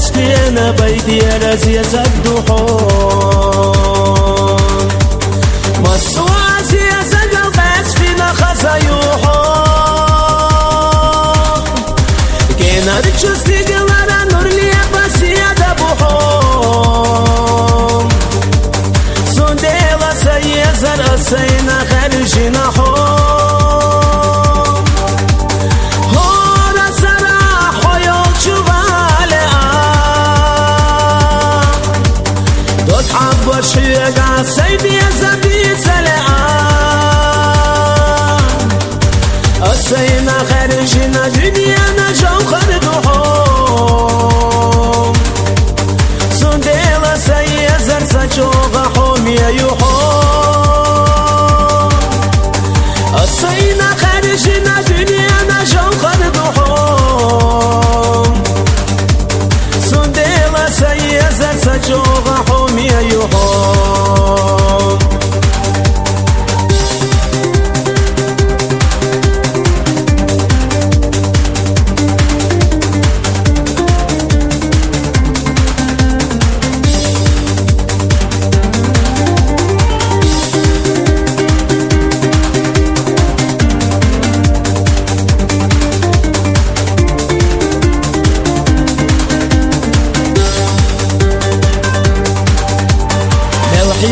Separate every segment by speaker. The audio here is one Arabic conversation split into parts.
Speaker 1: أنا بيتي رزية الدحون مصواتي أزقل بس فينا خزايوحون كينا رجوستي قلنا نور لي بسيا دبوحون سنديلا سيزر أسينا خرجنا حون وشيق عالسيدي زبيت سلعان السينا خارجنا دنيانا جوخر دحوم سنديلا سيزر سجوغ حومي يحوم السينا خارجنا دنيانا جوخر دحوم سنديلا سيزر سجوغ حومي يحوم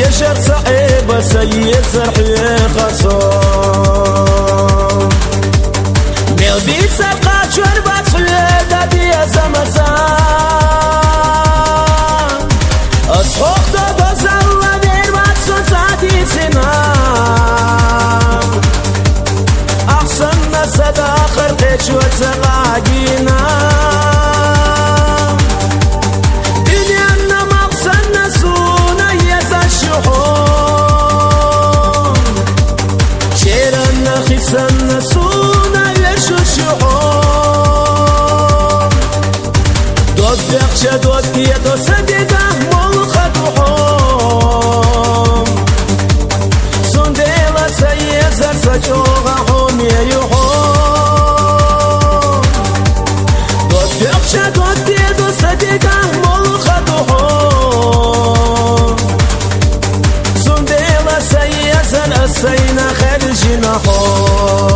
Speaker 1: يشر صعيبة سيد سرحي خصوم ميل بيت سرقات شربات صيدة دي زمزان أصحوخ دو زلة بيربات سنساتي سنام أحسن نسد آخر قيتش وتسلاقينا سنسونا يشو الشحوم دوت بيخشى دوت كيدو سديده ملخد وحوم سنديلا سيزر سجوغ حومي يحوم دوت بيخشى دوت كيدو سديده ملخد وحوم سنديلا سيزر السينا خارجنا حوم